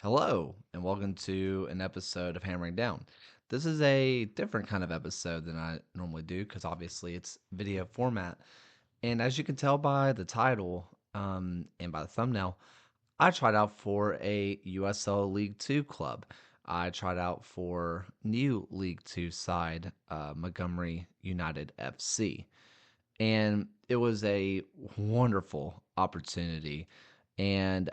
Hello, and welcome to an episode of Hammering Down. This is a different kind of episode than I normally do because obviously it's video format. And as you can tell by the title and by the thumbnail, I tried out for a USL League Two club. I tried out for new League Two side, Montgomery United FC. And it was a wonderful opportunity. And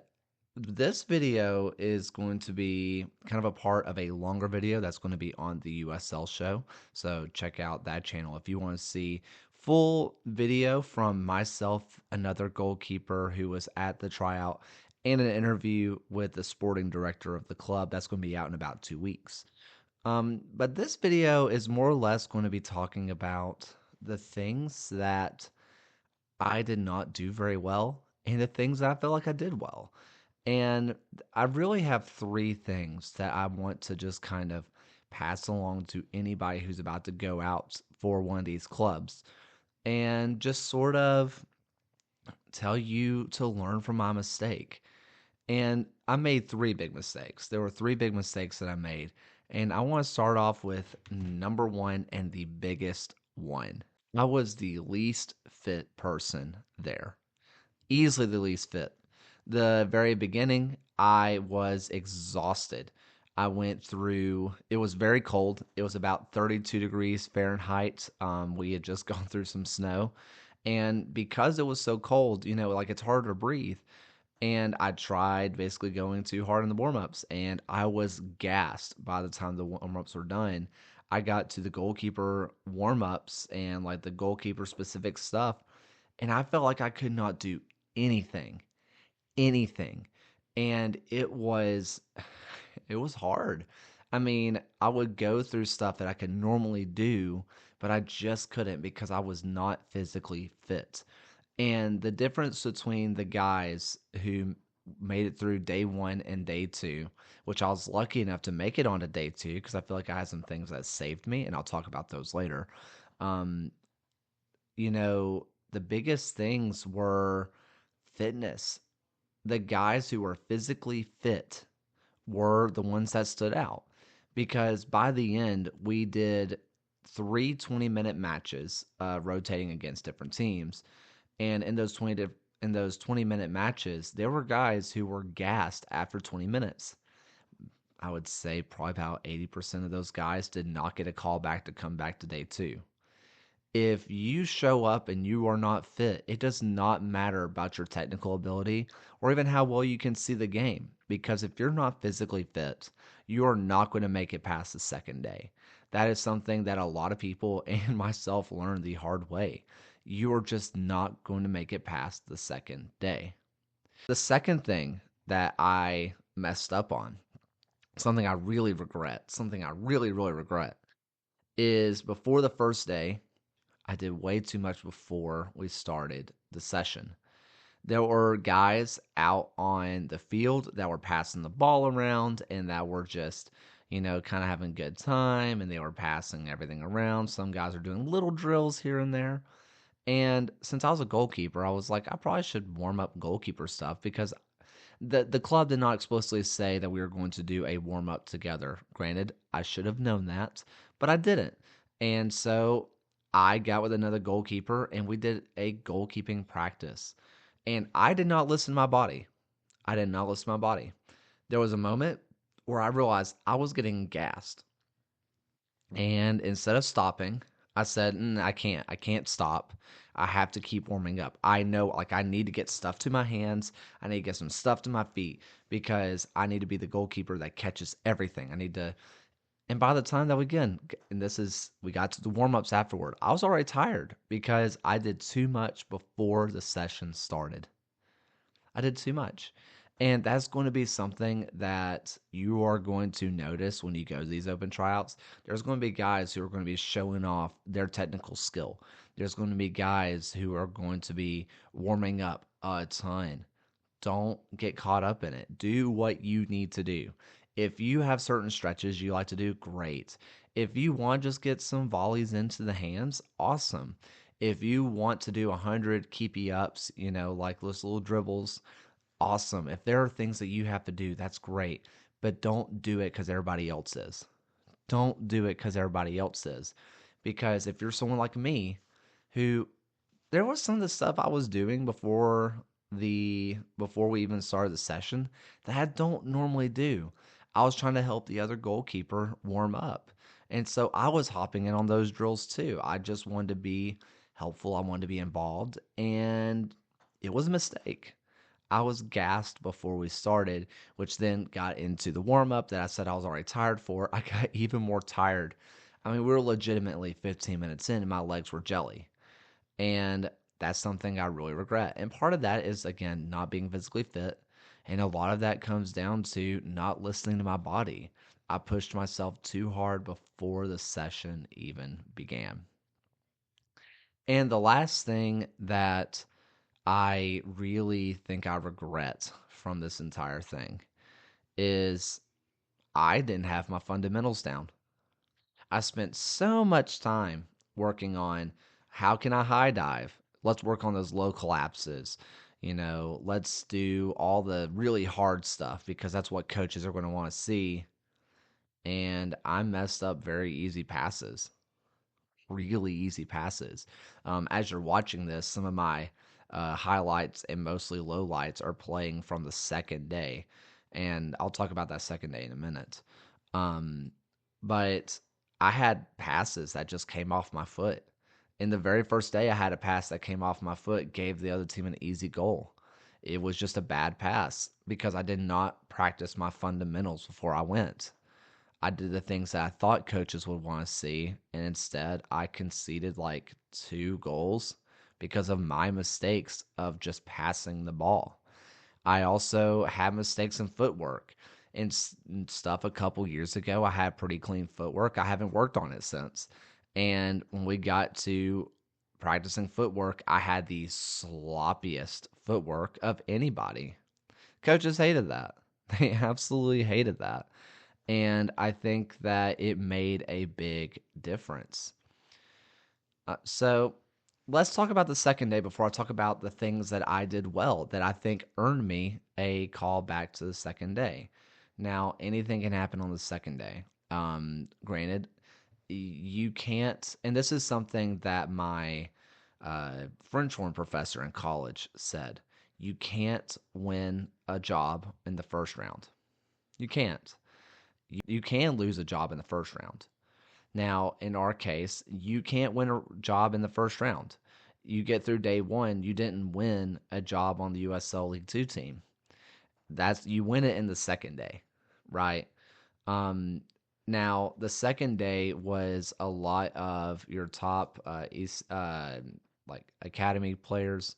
this video is going to be kind of a part of a longer video that's going to be on the USL show. So check out that channel if you want to see full video from myself, another goalkeeper who was at the tryout, and an interview with the sporting director of the club. That's going to be out in about 2 weeks. But this video is more or less going to be talking about the things that I did not do very well and the things that I feel like I did well. And I really have three things that I want to just kind of pass along to anybody who's about to go out for one of these clubs and just sort of tell you to learn from my mistake. And I made three big mistakes. There were three big mistakes that I made. And I want to start off with number one and the biggest one. I was the least fit person there, easily the least fit. The very beginning, I was exhausted. I went through, it was very cold. It was about 32 degrees Fahrenheit. We had just gone through some snow. And because it was so cold, like it's hard to breathe. And I tried basically going too hard in the warm ups, and I was gassed by the time the warm ups were done. I got to the goalkeeper warm ups and like the goalkeeper specific stuff, and I felt like I could not do anything anything. And it was hard. I mean, I would go through stuff that I could normally do, but I just couldn't because I was not physically fit. And the difference between the guys who made it through day one and day two, which I was lucky enough to make it onto day two because I feel like I had some things that saved me, and I'll talk about those later. Um, the biggest things were fitness. The guys who were physically fit were the ones that stood out because by the end we did three 20-minute matches, rotating against different teams, and in those 20-minute matches there were guys who were gassed after 20 minutes. I would say probably about 80% of those guys did not get a call back to come back to day two. If you show up and you are not fit, it does not matter about your technical ability or even how well you can see the game. Because if you're not physically fit, you are not going to make it past the second day. That is something that a lot of people and myself learned the hard way. You are just not going to make it past the second day. The second thing that I messed up on, something I really regret, something I really, really regret, is before the first day, I did way too much before we started the session. There were guys out on the field that were passing the ball around and that were just, kind of having a good time, and they were passing everything around. Some guys are doing little drills here and there. And since I was a goalkeeper, I was like, I probably should warm up goalkeeper stuff because the club did not explicitly say that we were going to do a warm up together. Granted, I should have known that, but I didn't. And so I got with another goalkeeper and we did a goalkeeping practice. And I did not listen to my body. I did not listen to my body. There was a moment where I realized I was getting gassed. And instead of stopping, I said, I can't. I can't stop. I have to keep warming up. I know, like, I need to get stuff to my hands. I need to get some stuff to my feet because I need to be the goalkeeper that catches everything. I need to. And by the time that we got to the warm ups afterward, I was already tired because I did too much before the session started. I did too much. And that's going to be something that you are going to notice when you go to these open tryouts. There's going to be guys who are going to be showing off their technical skill. There's going to be guys who are going to be warming up a ton. Don't get caught up in it. Do what you need to do. If you have certain stretches you like to do, great. If you want to just get some volleys into the hands, awesome. If you want to do 100 keepy ups, like those little dribbles, awesome. If there are things that you have to do, that's great. But don't do it because everybody else is. Don't do it because everybody else is. Because if you're someone like me, who there was some of the stuff I was doing before we even started the session that I don't normally do. I was trying to help the other goalkeeper warm up. And so I was hopping in on those drills too. I just wanted to be helpful. I wanted to be involved. And it was a mistake. I was gassed before we started, which then got into the warm up that I said I was already tired for. I got even more tired. I mean, we were legitimately 15 minutes in and my legs were jelly. And that's something I really regret. And part of that is, again, not being physically fit. And a lot of that comes down to not listening to my body. I pushed myself too hard before the session even began. And the last thing that I really think I regret from this entire thing is I didn't have my fundamentals down. I spent so much time working on how can I high dive? Let's work on those low collapses. Let's do all the really hard stuff because that's what coaches are going to want to see. And I messed up very easy passes, really easy passes. As you're watching this, some of my highlights and mostly lowlights are playing from the second day. And I'll talk about that second day in a minute. Um, but I had passes that just came off my foot. In the very first day, I had a pass that came off my foot, gave the other team an easy goal. It was just a bad pass because I did not practice my fundamentals before I went. I did the things that I thought coaches would want to see, and instead I conceded like 2 goals because of my mistakes of just passing the ball. I also had mistakes in footwork and stuff a couple years ago. I had pretty clean footwork. I haven't worked on it since. And when we got to practicing footwork, I had the sloppiest footwork of anybody. Coaches hated that. They absolutely hated that. And I think that it made a big difference. So let's talk about the second day before I talk about the things that I did well that I think earned me a call back to the second day. Now, anything can happen on the second day. Granted, you can't, and this is something that my French horn professor in college said. You can't win a job in the first round. You can't. You can lose a job in the first round. Now, in our case, you can't win a job in the first round. You get through day one, you didn't win a job on the USL League Two team. That's you win it in the second day, right? Um, Now the second day was a lot of your top like academy players,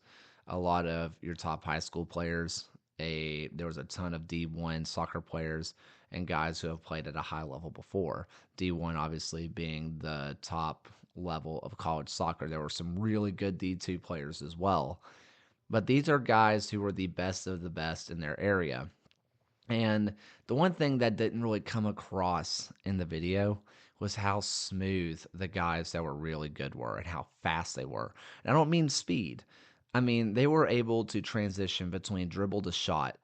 a lot of your top high school players. There was a ton of D1 soccer players and guys who have played at a high level before. D1 obviously being the top level of college soccer. There were some really good D2 players as well. But these are guys who were the best of the best in their area. And the one thing that didn't really come across in the video was how smooth the guys that were really good were and how fast they were. And I don't mean speed. I mean, they were able to transition between dribble to shot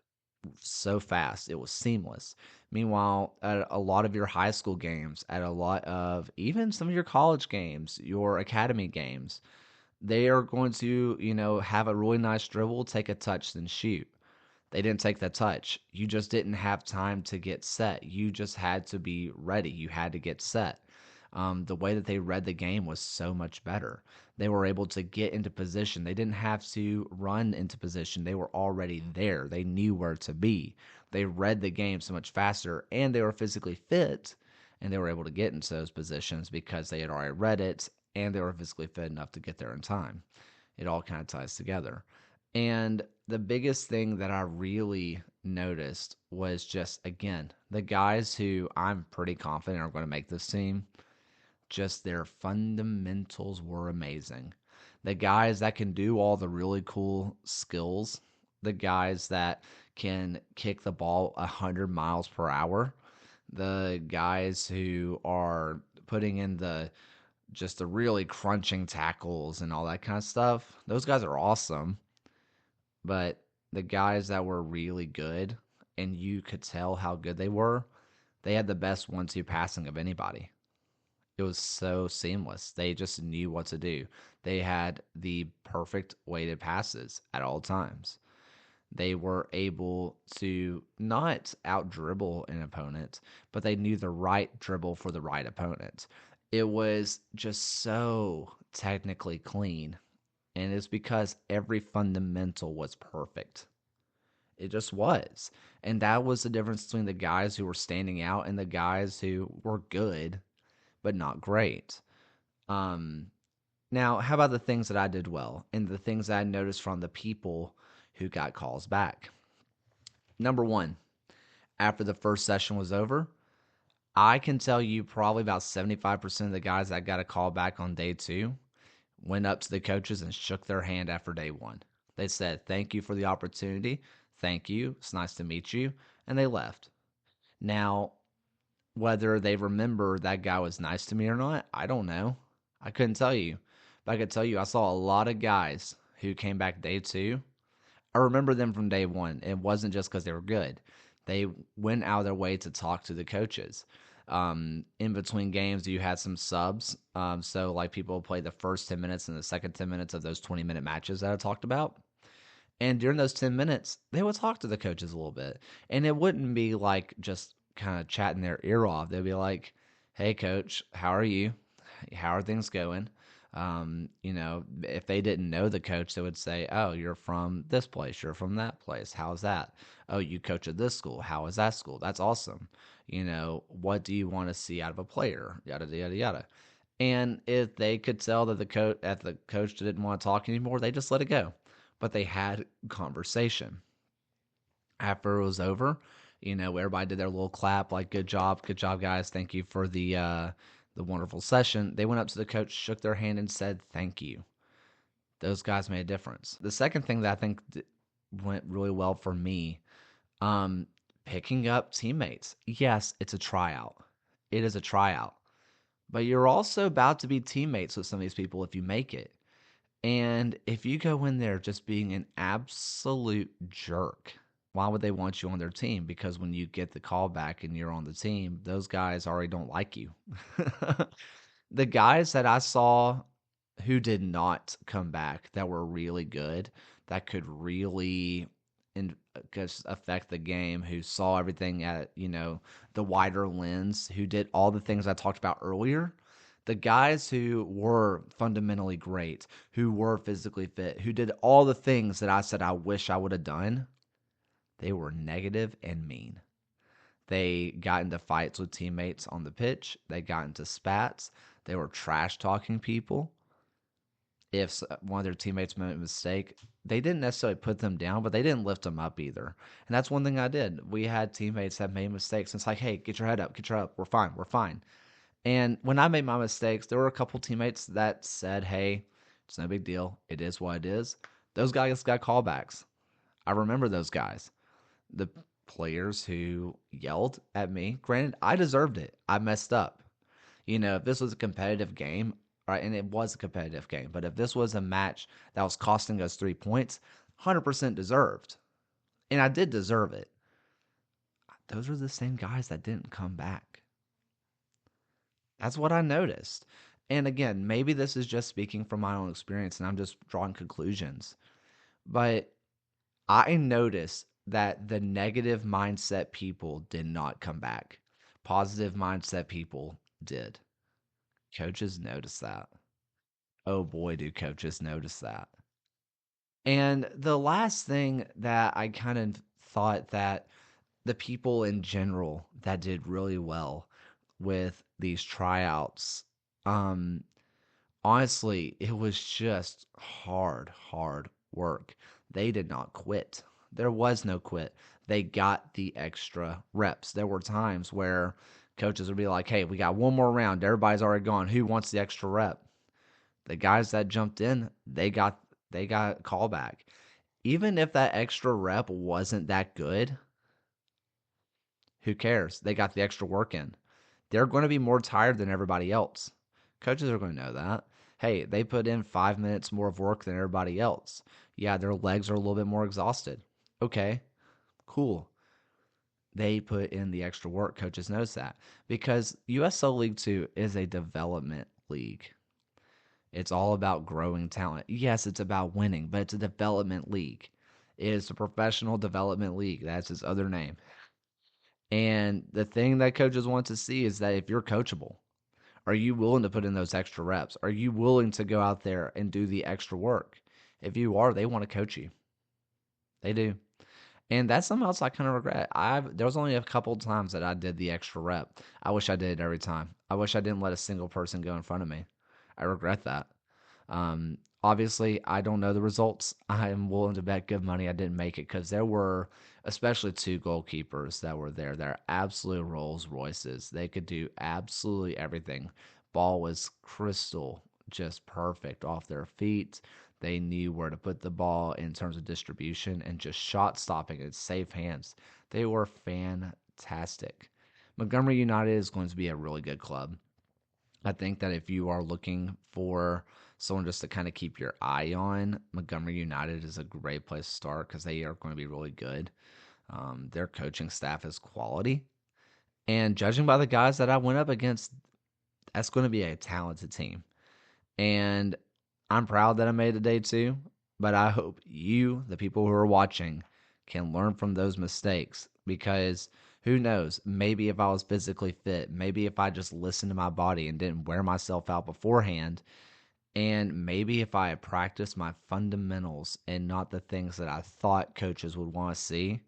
so fast. It was seamless. Meanwhile, at a lot of your high school games, at a lot of even some of your college games, your academy games, they are going to, have a really nice dribble, take a touch, then shoot. They didn't take the touch. You just didn't have time to get set. You just had to be ready. You had to get set. The way that they read the game was so much better. They were able to get into position. They didn't have to run into position. They were already there. They knew where to be. They read the game so much faster, and they were physically fit, and they were able to get into those positions because they had already read it, and they were physically fit enough to get there in time. It all kind of ties together. And the biggest thing that I really noticed was just, again, the guys who I'm pretty confident are going to make this team, just their fundamentals were amazing. The guys that can do all the really cool skills, the guys that can kick the ball 100 miles per hour, the guys who are putting in the really crunching tackles and all that kind of stuff, those guys are awesome. But the guys that were really good, and you could tell how good they were, they had the best 1-2 passing of anybody. It was so seamless. They just knew what to do. They had the perfect weighted passes at all times. They were able to not out dribble an opponent, but they knew the right dribble for the right opponent. It was just so technically clean. And it's because every fundamental was perfect. It just was. And that was the difference between the guys who were standing out and the guys who were good, but not great. Um, Now, how about the things that I did well and the things that I noticed from the people who got calls back? Number one, after the first session was over, I can tell you probably about 75% of the guys that got a call back on day two went up to the coaches and shook their hand after day one. They said, "Thank you for the opportunity. Thank you. It's nice to meet you." And they left. Now, whether they remember that guy was nice to me or not, I don't know. I couldn't tell you. But I could tell you I saw a lot of guys who came back day two. I remember them from day one. It wasn't just because they were good. They went out of their way to talk to the coaches. In between games, you had some subs. So, like, people play the first 10 minutes and the second 10 minutes of those 20-minute matches that I talked about. And during those 10 minutes, they would talk to the coaches a little bit. And it wouldn't be like just kind of chatting their ear off. They'd be like, "Hey, coach, how are you? How are things going?" If they didn't know the coach, they would say, "Oh, you're from this place. You're from that place. How's that? Oh, you coach at this school. How is that school? That's awesome. What do you want to see out of a player? Yada, yada, yada." And if they could tell that the coach didn't want to talk anymore, they just let it go. But they had conversation. After it was over, everybody did their little clap, like good job, guys, thank you for the wonderful session. They went up to the coach, shook their hand, and said thank you. Those guys made a difference. The second thing that I think went really well for me, um, picking up teammates. Yes, it's a tryout. It is a tryout. But you're also about to be teammates with some of these people if you make it. And if you go in there just being an absolute jerk, why would they want you on their team? Because when you get the call back and you're on the team, those guys already don't like you. The guys that I saw who did not come back that were really good, that could really just affect the game, who saw everything at, the wider lens, who did all the things I talked about earlier. The guys who were fundamentally great, who were physically fit, who did all the things that I said I wish I would have done, they were negative and mean. They got into fights with teammates on the pitch. They got into spats. They were trash talking people. If one of their teammates made a mistake, they didn't necessarily put them down, but they didn't lift them up either. And that's one thing I did. We had teammates that made mistakes. And it's like, "Hey, get your head up, get your head up. We're fine, we're fine." And when I made my mistakes, there were a couple teammates that said, "Hey, it's no big deal. It is what it is." Those guys got callbacks. I remember those guys. The players who yelled at me, granted, I deserved it. I messed up. If this was a competitive game, right, and it was a competitive game, but if this was a match that was costing us 3 points, 100% deserved. And I did deserve it. Those are the same guys that didn't come back. That's what I noticed. And again, maybe this is just speaking from my own experience and I'm just drawing conclusions. But I noticed that the negative mindset people did not come back. Positive mindset people did. Coaches notice that. Oh boy, do coaches notice that. And the last thing that I kind of thought that the people in general that did really well with these tryouts, um, honestly, it was just hard work. They did not quit. There was no quit. They got the extra reps. There were times where coaches would be like, "Hey, we got one more round. Everybody's already gone. Who wants the extra rep?" The guys that jumped in, they got callback. Even if that extra rep wasn't that good, who cares? They got the extra work in. They're going to be more tired than everybody else. Coaches are going to know that. Hey, they put in 5 minutes more of work than everybody else. Yeah, their legs are a little bit more exhausted. Okay, cool. They put in the extra work. Coaches knows that because USL League 2 is a development league. It's all about growing talent. Yes, it's about winning, but it's a development league. It's a professional development league. That's its other name. And the thing that coaches want to see is that if you're coachable, are you willing to put in those extra reps? Are you willing to go out there and do the extra work? If you are, they want to coach you. They do. And that's something else I kind of regret. There was only a couple of times that I did the extra rep. I wish I did it every time. I wish I didn't let a single person go in front of me. I regret that. Obviously, I don't know the results. I am willing to bet good money I didn't make it because there were, especially two goalkeepers that were there. They're absolute Rolls Royces. They could do absolutely everything. Ball was crystal, just perfect off their feet. They knew where to put the ball in terms of distribution and just shot stopping in safe hands. They were fantastic. Montgomery United is going to be a really good club. I think that if you are looking for someone just to kind of keep your eye on, Montgomery United is a great place to start because they are going to be really good. Their coaching staff is quality. And judging by the guys that I went up against, that's going to be a talented team. And I'm proud that I made it day two, but I hope you, the people who are watching, can learn from those mistakes because who knows? Maybe if I was physically fit, maybe if I just listened to my body and didn't wear myself out beforehand, and maybe if I had practiced my fundamentals and not the things that I thought coaches would want to see,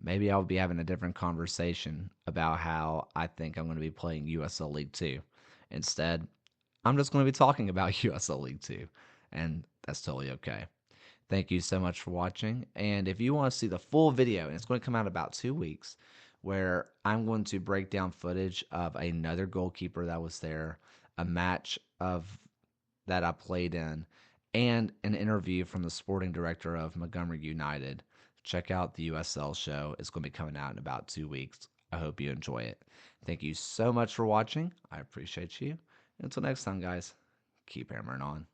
maybe I would be having a different conversation about how I think I'm going to be playing USL League 2. Instead, I'm just going to be talking about USL League 2, and that's totally okay. Thank you so much for watching. And if you want to see the full video, and it's going to come out in about 2 weeks, where I'm going to break down footage of another goalkeeper that was there, a match of that I played in, and an interview from the sporting director of Montgomery United. Check out the USL show. It's going to be coming out in about 2 weeks. I hope you enjoy it. Thank you so much for watching. I appreciate you. Until next time, guys, keep hammering on.